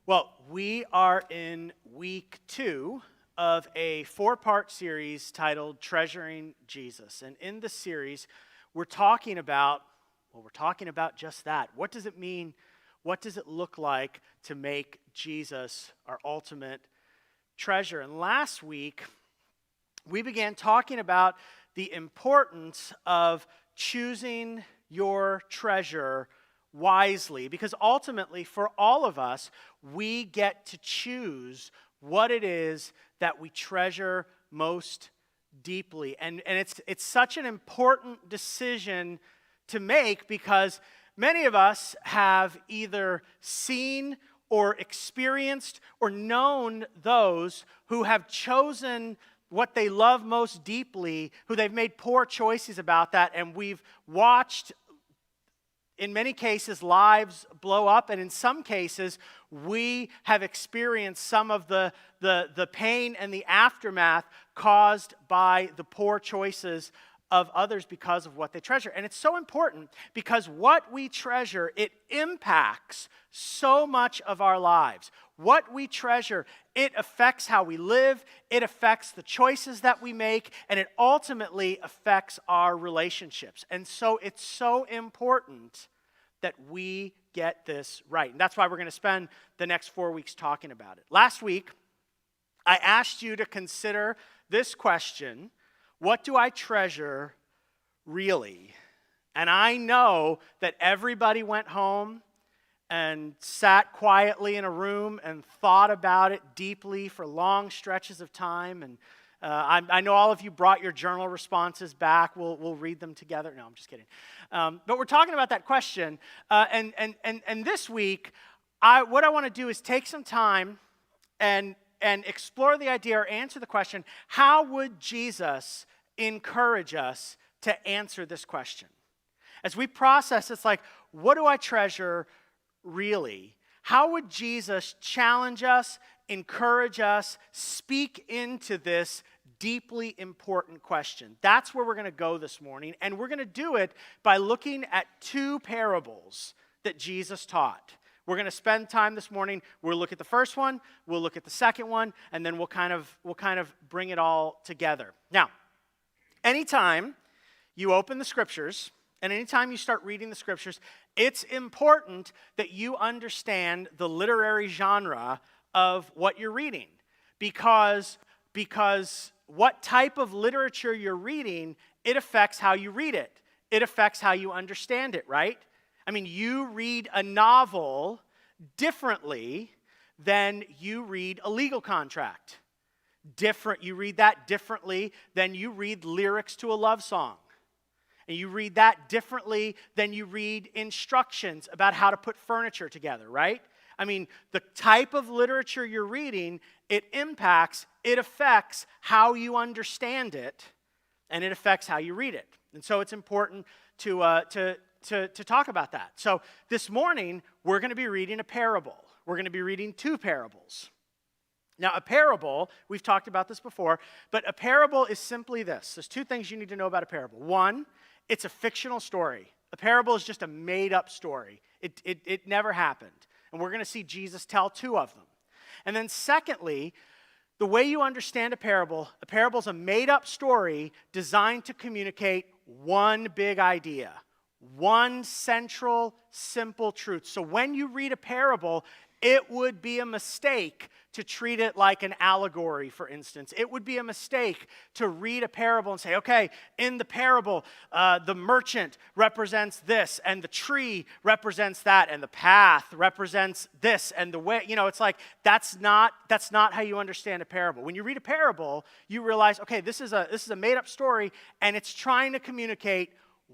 Well, we are in week 2 of a 4-part series titled Treasuring Jesus. And in this series, we're talking about just that. What does it mean? What does it look like to make Jesus our ultimate treasure? And last week, we began talking about the importance of choosing your treasure wisely, because ultimately for all of us, we get to choose what it is that we treasure most deeply. And it's such an important decision to make, because many of us have either seen or experienced or known those who have chosen what they love most deeply, who they've made poor choices about that, and we've watched, in many cases, lives blow up, and in some cases, we have experienced some of the pain and the aftermath caused by the poor choices of others because of what they treasure. And it's so important because what we treasure, it impacts so much of our lives. What we treasure, it affects how we live, it affects the choices that we make, and it ultimately affects our relationships. And so it's so important that we get this right. And that's why we're going to spend the next 4 weeks talking about it. Last week, I asked you to consider this question: what do I treasure really? And I know that everybody went home and sat quietly in a room and thought about it deeply for long stretches of time. And I know all of you brought your journal responses back. We'll read them together. No, I'm just kidding. But we're talking about that question. And this week, what I want to do is take some time and explore the idea or answer the question: how would Jesus encourage us to answer this question? As we process, it's like, what do I treasure really? How would Jesus challenge us, encourage us, speak into this deeply important question? That's where we're going to go this morning, and we're going to do it by looking at 2 parables that Jesus taught. We're going to spend time this morning. We'll look at the first one, we'll look at the second one, and then we'll kind of bring it all together. Now, anytime you open the scriptures, and anytime you start reading the scriptures, it's important that you understand the literary genre of what you're reading. Because what type of literature you're reading, it affects how you read it. It affects how you understand it, right? I mean, you read a novel differently than you read a legal contract. You read that differently than you read lyrics to a love song. And you read that differently than you read instructions about how to put furniture together, right? I mean, the type of literature you're reading, it affects how you understand it, and it affects how you read it. And so it's important to talk about that. So this morning, we're going to be reading a parable. We're going to be reading 2 parables. Now, a parable, we've talked about this before, but a parable is simply this. There's 2 things you need to know about a parable. One, it's a fictional story. A parable is just a made-up story. It never happened. And we're going to see Jesus tell 2 of them. And then secondly, the way you understand a parable is a made-up story designed to communicate one big idea, one central, simple truth. So when you read a parable, it would be a mistake to treat it like an allegory, for instance. It would be a mistake to read a parable and say, okay, in the parable, the merchant represents this, and the tree represents that, and the path represents this, and the way, it's like, that's not how you understand a parable. When you read a parable, you realize, okay, this is a made-up story, and it's trying to communicate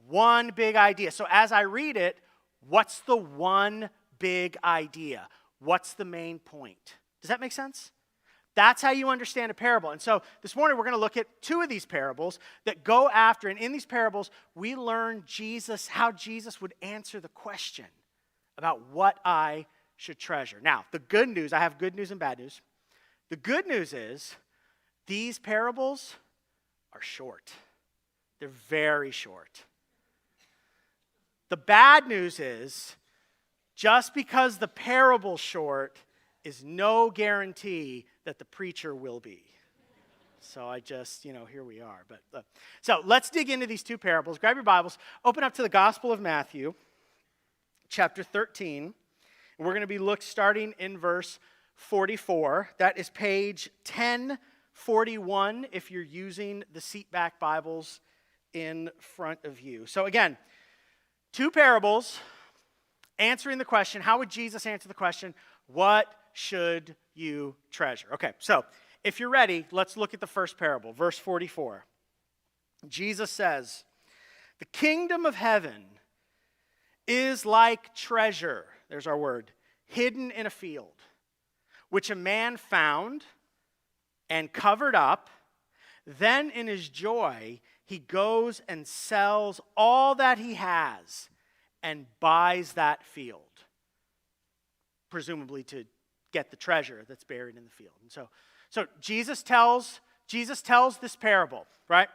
one big idea. So as I read it, what's the one big idea? What's the main point? Does that make sense? That's how you understand a parable. And so this morning we're going to look at 2 of these parables that go after, and in these parables we learn how Jesus would answer the question about what I should treasure. Now, the good news, I have good news and bad news. The good news is these parables are short. They're very short. The bad news is, just because the parable's short, is no guarantee that the preacher will be. So I just, here we are. So let's dig into these two parables. Grab your Bibles, open up to the Gospel of Matthew, chapter 13. And we're going to be starting in verse 44. That is page 1041 if you're using the seatback Bibles in front of you. So again, two parables answering the question, how would Jesus answer the question, what should you treasure? Okay, so if you're ready, let's look at the first parable, verse 44. Jesus says, the kingdom of heaven is like treasure, there's our word, hidden in a field, which a man found and covered up. Then in his joy, he goes and sells all that he has and buys that field, presumably to get the treasure that's buried in the field. And so Jesus tells this parable, right?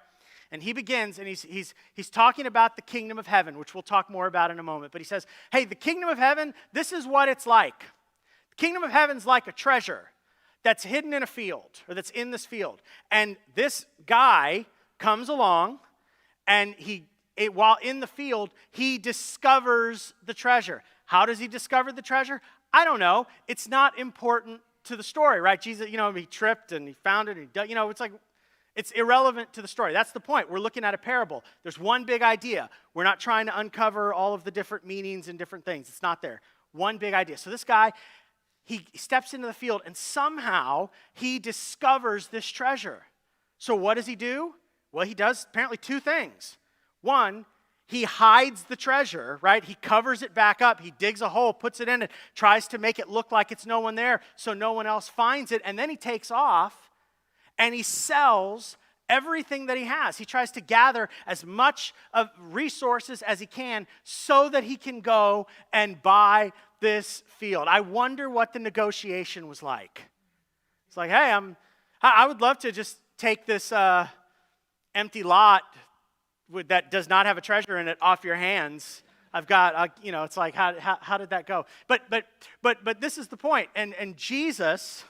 And he begins, and he's talking about the kingdom of heaven, which we'll talk more about in a moment. But he says, hey, the kingdom of heaven, this is what it's like. The kingdom of heaven's like a treasure that's hidden in a field, or that's in this field. And this guy comes along, and while in the field, he discovers the treasure. How does he discover the treasure? I don't know. It's not important to the story, right? Jesus, he tripped and he found it. It's irrelevant to the story. That's the point. We're looking at a parable. There's one big idea. We're not trying to uncover all of the different meanings and different things. It's not there. One big idea. So this guy, he steps into the field and somehow he discovers this treasure. So what does he do? Well, he does apparently two things. One, he hides the treasure, right? He covers it back up. He digs a hole, puts it in it, tries to make it look like it's no one there so no one else finds it. And then he takes off and he sells everything that he has. He tries to gather as much of resources as he can so that he can go and buy this field. I wonder what the negotiation was like. It's like, hey, I would love to just take this empty lot that does not have a treasure in it off your hands. I've got, it's like, how did that go? But this is the point. And Jesus,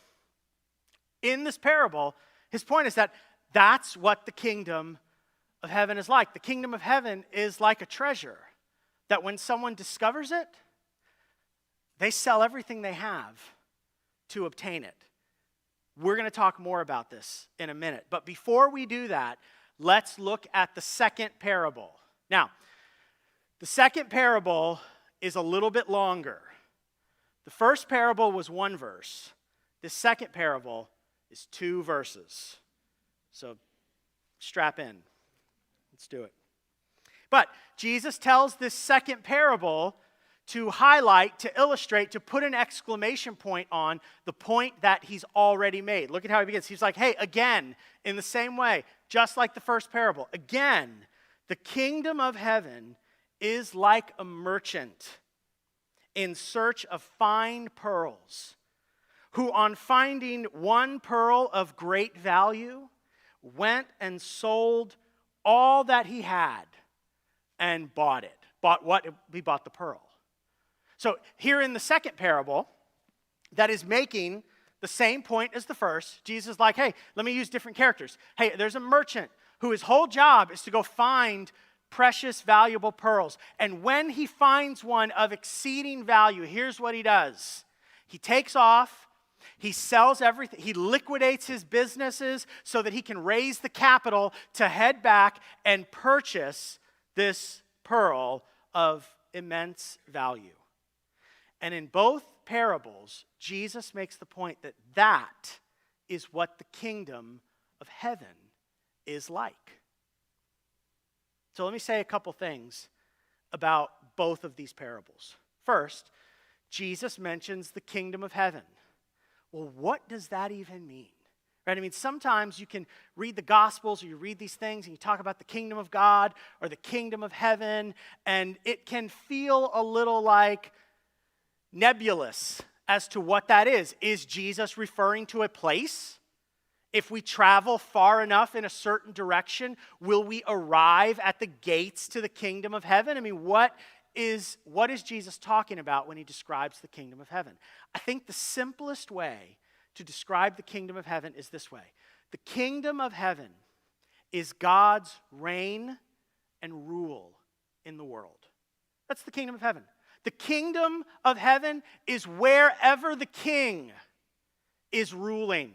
in this parable, his point is that that's what the kingdom of heaven is like. The kingdom of heaven is like a treasure that when someone discovers it, they sell everything they have to obtain it. We're going to talk more about this in a minute. But before we do that, let's look at the second parable. Now, the second parable is a little bit longer. The first parable was one verse. The second parable is 2 verses. So strap in. Let's do it. But Jesus tells this second parable to highlight, to illustrate, to put an exclamation point on the point that he's already made. Look at how he begins. He's like, hey, again, in the same way, just like the first parable, again, the kingdom of heaven is like a merchant in search of fine pearls, who on finding one pearl of great value, went and sold all that he had and bought it. Bought what? He bought the pearl. So here in the second parable, that is making the same point as the first, Jesus is like, hey, let me use different characters. Hey, there's a merchant whose whole job is to go find precious, valuable pearls. And when he finds one of exceeding value, here's what he does. He takes off, he sells everything, he liquidates his businesses so that he can raise the capital to head back and purchase this pearl of immense value. And in both parables, Jesus makes the point that that is what the kingdom of heaven is like. So let me say a couple things about both of these parables. First, Jesus mentions the kingdom of heaven. Well, what does that even mean? Right? I mean, sometimes you can read the Gospels or you read these things and you talk about the kingdom of God or the kingdom of heaven, and it can feel a little like nebulous as to what that is. Is Jesus referring to a place? If we travel far enough in a certain direction, will we arrive at the gates to the kingdom of heaven? I mean, what what is Jesus talking about when he describes the kingdom of heaven? I think the simplest way to describe the kingdom of heaven is this way. The kingdom of heaven is God's reign and rule in the world. That's the kingdom of heaven. The kingdom of heaven is wherever the king is ruling,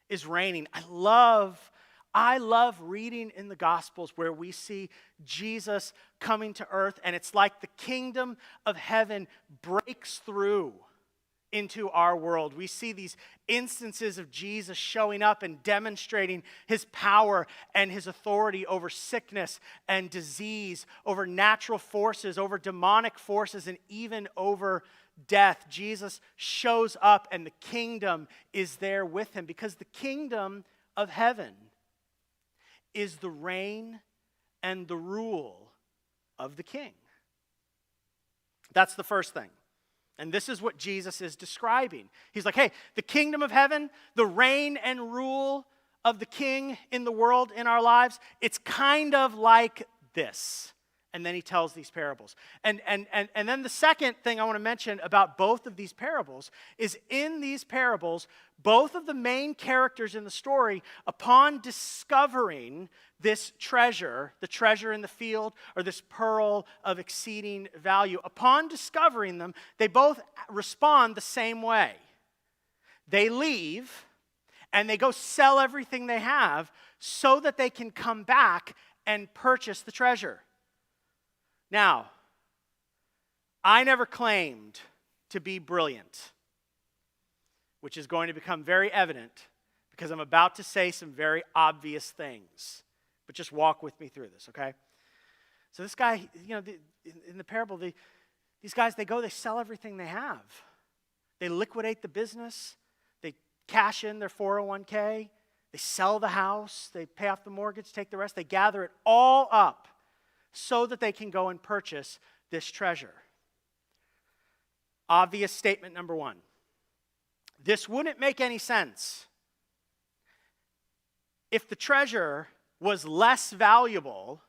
is reigning. I love reading in the Gospels where we see Jesus coming to earth, and it's like the kingdom of heaven breaks through into our world. We see these instances of Jesus showing up and demonstrating his power and his authority over sickness and disease, over natural forces, over demonic forces, and even over death. Jesus shows up and the kingdom is there with him, because the kingdom of heaven is the reign and the rule of the king. That's the first thing. And this is what Jesus is describing. He's like, hey, the kingdom of heaven, the reign and rule of the king in the world, in our lives, it's kind of like this. And then he tells these parables. And then the second thing I want to mention about both of these parables is in these parables, both of the main characters in the story, upon discovering this treasure, the treasure in the field, or this pearl of exceeding value, upon discovering them, they both respond the same way. They leave and they go sell everything they have so that they can come back and purchase the treasure. Now, I never claimed to be brilliant, which is going to become very evident because I'm about to say some very obvious things. But just walk with me through this, okay? So this guy, in the parable, these guys, they sell everything they have. They liquidate the business. They cash in their 401k. They sell the house. They pay off the mortgage, take the rest. They gather it all up so that they can go and purchase this treasure. Obvious statement number one. This wouldn't make any sense if the treasure was less valuable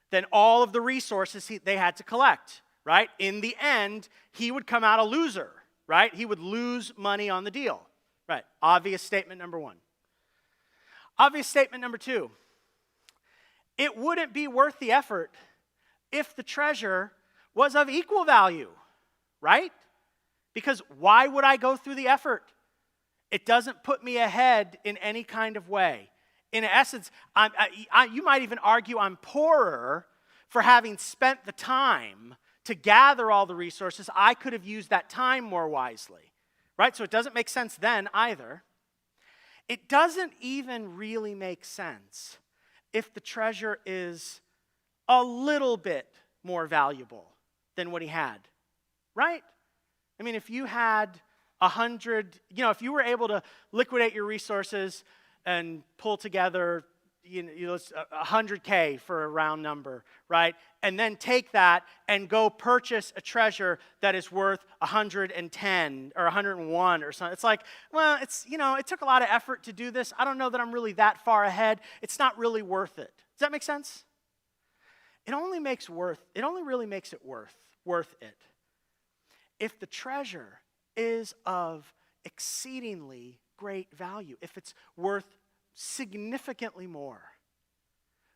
than all of the resources they had to collect, right? In the end, he would come out a loser, right? He would lose money on the deal, right? Obvious statement number one. Obvious statement number two. It wouldn't be worth the effort if the treasure was of equal value, right? Because why would I go through the effort? It doesn't put me ahead in any kind of way. In essence, you might even argue I'm poorer for having spent the time to gather all the resources. I could have used that time more wisely, right? So it doesn't make sense then either. It doesn't even really make sense if the treasure is a little bit more valuable than what he had, right? I mean, if you had 100, if you were able to liquidate your resources and pull together, 100K for a round number, right? And then take that and go purchase a treasure that is worth 110 or 101 or something. It's like, well, it took a lot of effort to do this. I don't know that I'm really that far ahead. It's not really worth it. Does that make sense? It only really makes it worth it if the treasure is of exceedingly great value, if it's worth significantly more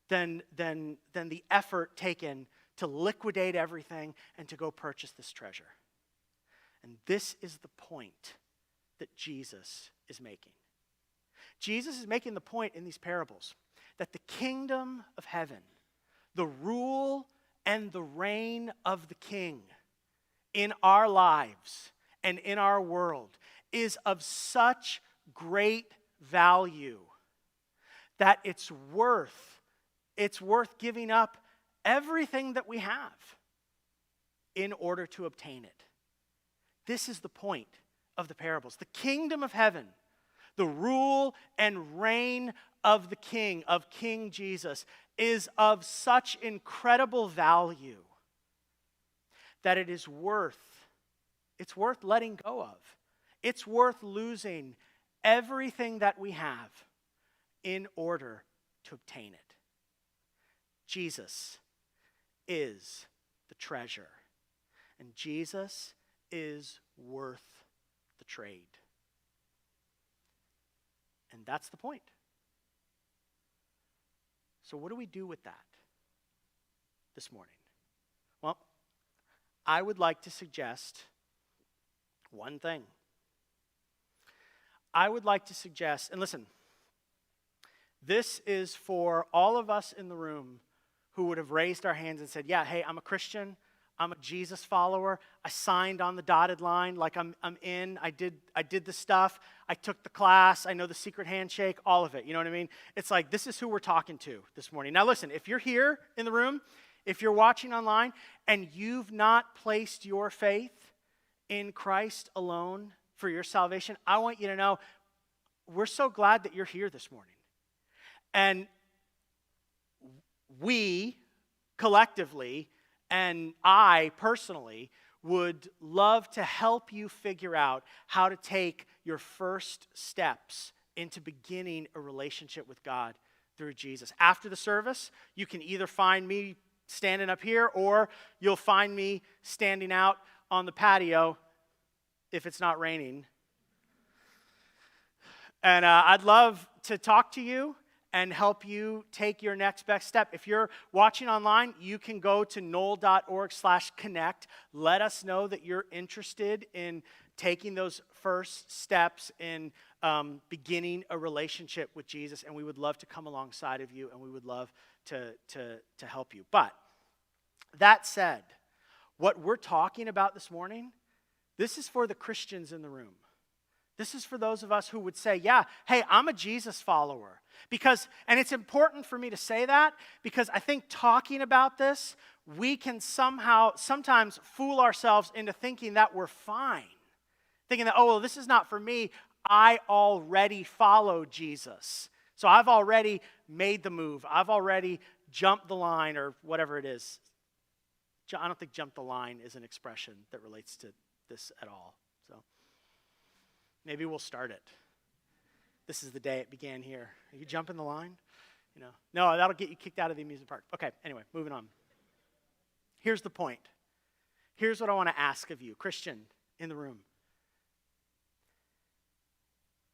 than the effort taken to liquidate everything and to go purchase this treasure. And this is the point that Jesus is making. Jesus is making the point in these parables that the kingdom of heaven, the rule and the reign of the king in our lives and in our world is of such great value that it's worth giving up everything that we have in order to obtain it. This is the point of the parables. The kingdom of heaven, the rule and reign of the king, of King Jesus, is of such incredible value that it's worth letting go of. It's worth losing everything that we have in order to obtain it. Jesus is the treasure. And Jesus is worth the trade. And that's the point. So what do we do with that this morning? Well, I would like to suggest one thing. I would like to suggest, and listen, this is for all of us in the room who would have raised our hands and said, yeah, hey, I'm a Christian, I'm a Jesus follower, I signed on the dotted line, like I'm in, I did the stuff, I took the class, I know the secret handshake, all of it, you know what I mean? It's like, this is who we're talking to this morning. Now listen, if you're here in the room, if you're watching online, and you've not placed your faith in Christ alone for your salvation, I want you to know, we're so glad that you're here this morning. And we, collectively, and I personally, would love to help you figure out how to take your first steps into beginning a relationship with God through Jesus. After the service, you can either find me standing up here, or you'll find me standing out on the patio if it's not raining. And I'd love to talk to you and help you take your next best step. If you're watching online, you can go to knoll.org/connect. Let us know that you're interested in taking those first steps in beginning a relationship with Jesus, and we would love to come alongside of you, and we would love to help you. But that said, what we're talking about this morning, this is for the Christians in the room. This is for those of us who would say, yeah, hey, I'm a Jesus follower. And it's important for me to say that, because I think talking about this, we can sometimes fool ourselves into thinking that we're fine. Thinking that, oh, well, this is not for me. I already follow Jesus. So I've already made the move. I've already jumped the line, or whatever it is. I don't think jump the line is an expression that relates to this at all. So maybe we'll start it. This is the day it began here. Are you jumping the line? No, that'll get you kicked out of the amusement park. Okay, anyway, moving on. Here's the point. Here's what I want to ask of you, Christian in the room.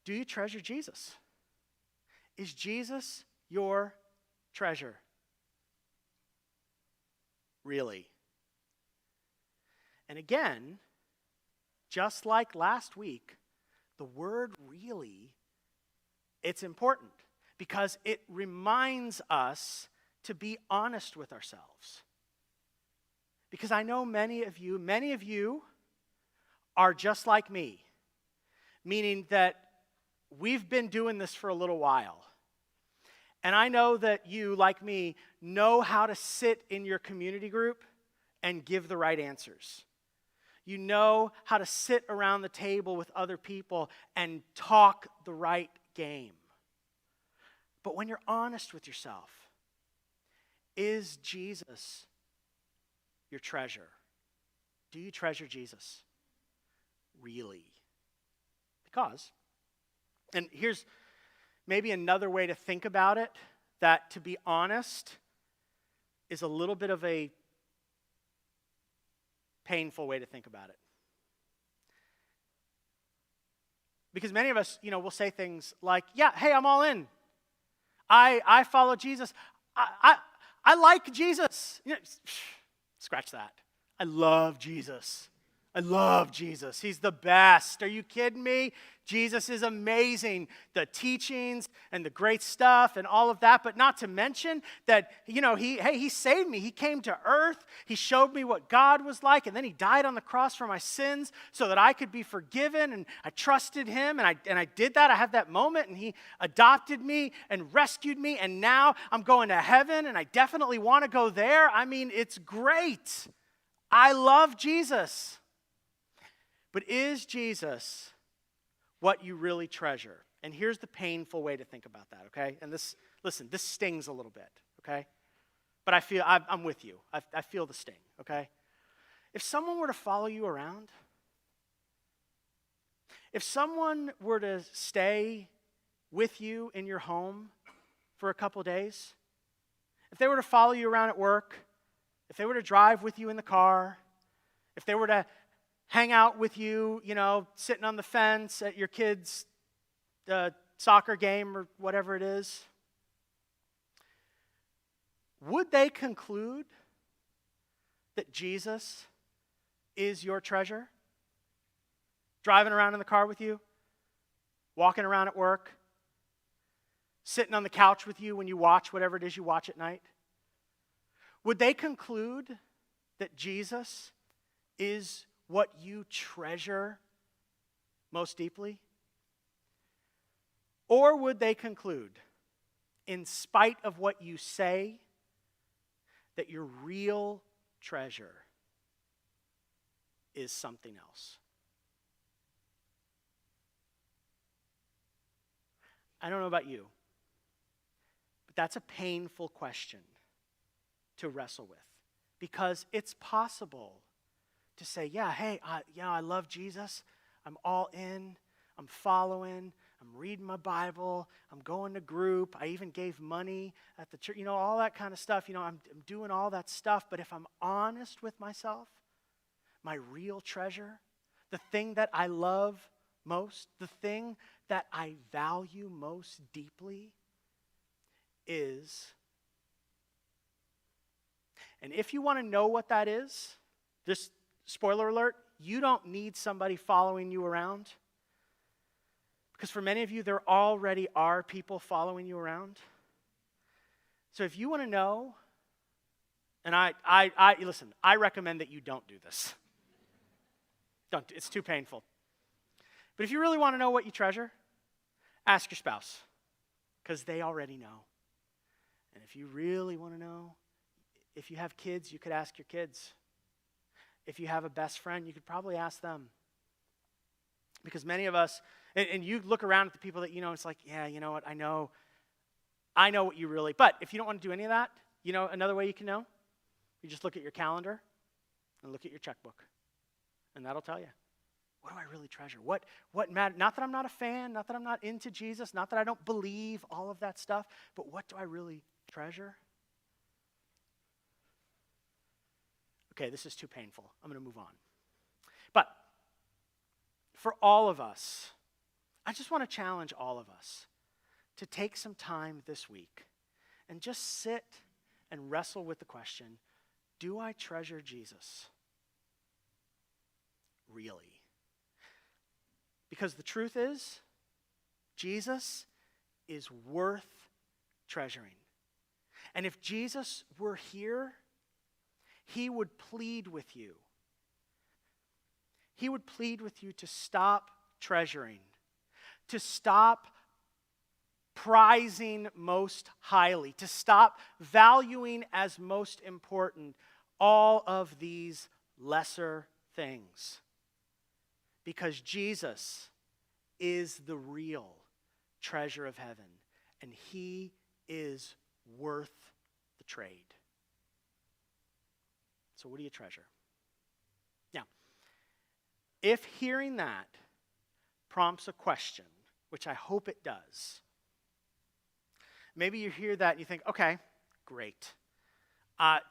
Do you treasure Jesus? Is Jesus your treasure? Really? And again, just like last week, the word really, it's important because it reminds us to be honest with ourselves. Because I know many of you are just like me, meaning that we've been doing this for a little while. And I know that you, like me, know how to sit in your community group and give the right answers. You know how to sit around the table with other people and talk the right game. But when you're honest with yourself, is Jesus your treasure? Do you treasure Jesus? Really? Because, and here's maybe another way to think about it, that to be honest is a little bit of a painful way to think about it. Because many of us, will say things like, yeah, hey, I'm all in. I follow Jesus. I like Jesus. Scratch that. I love Jesus. I love Jesus. He's the best. Are you kidding me? Jesus is amazing. The teachings and the great stuff and all of that, but not to mention that, he saved me. He came to earth. He showed me what God was like, and then he died on the cross for my sins so that I could be forgiven, and I trusted him, and I did that. I had that moment, and he adopted me and rescued me, and now I'm going to heaven, and I definitely want to go there. I mean, it's great. I love Jesus. But is Jesus what you really treasure? And here's the painful way to think about that, okay? And this stings a little bit, okay? But I'm with you. I feel the sting, okay? If someone were to follow you around, if someone were to stay with you in your home for a couple days, if they were to follow you around at work, if if they were to drive with you in the car, if they were to hang out with you, sitting on the fence at your kid's soccer game or whatever it is, would they conclude that Jesus is your treasure? Driving around in the car with you, walking around at work, sitting on the couch with you when you watch whatever it is you watch at night? Would they conclude that Jesus is what you treasure most deeply? Or would they conclude, in spite of what you say, that your real treasure is something else? I don't know about you, but that's a painful question to wrestle with, because it's possible to say, I love Jesus, I'm all in, I'm following, I'm reading my Bible, I'm going to group, I even gave money at the church, all that kind of stuff, I'm doing all that stuff, but if I'm honest with myself, my real treasure, the thing that I love most, the thing that I value most deeply is, and if you want to know what that is, just spoiler alert, you don't need somebody following you around. Because for many of you, there already are people following you around. So if you want to know, and listen, I recommend that you don't do this. It's too painful. But if you really want to know what you treasure, ask your spouse, because they already know. And if you really want to know, if you have kids, you could ask your kids. If you have a best friend, you could probably ask them. Because many of us, and you look around at the people that you know, it's like, yeah, you know what, I know what you really, but if you don't want to do any of that, another way you can know, you just look at your calendar and look at your checkbook. And that'll tell you, what do I really treasure? What matters? Not that I'm not a fan, not that I'm not into Jesus, not that I don't believe all of that stuff, but what do I really treasure? Okay, this is too painful. I'm going to move on. But for all of us, I just want to challenge all of us to take some time this week and just sit and wrestle with the question, do I treasure Jesus? Really? Because the truth is, Jesus is worth treasuring. And if Jesus were here, he would plead with you. He would plead with you to stop treasuring, to stop prizing most highly, to stop valuing as most important all of these lesser things. Because Jesus is the real treasure of heaven, and he is worth the trade. So what do you treasure? Now, if hearing that prompts a question, which I hope it does, maybe you hear that and you think, okay, great.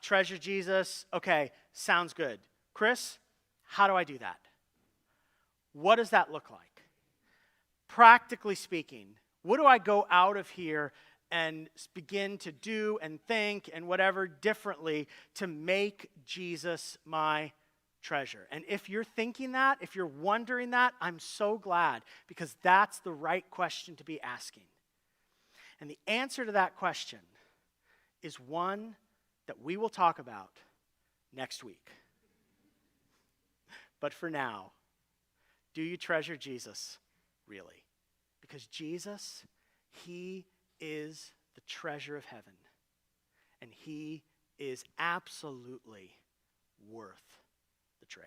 Treasure Jesus, okay, sounds good. Chris, how do I do that? What does that look like? Practically speaking, what do I go out of here and begin to do and think and whatever differently to make Jesus my treasure? And if you're thinking that, if you're wondering that, I'm so glad, because that's the right question to be asking. And the answer to that question is one that we will talk about next week. But for now, do you treasure Jesus really? Because Jesus, he is the treasure of heaven. And he is absolutely worth the trade.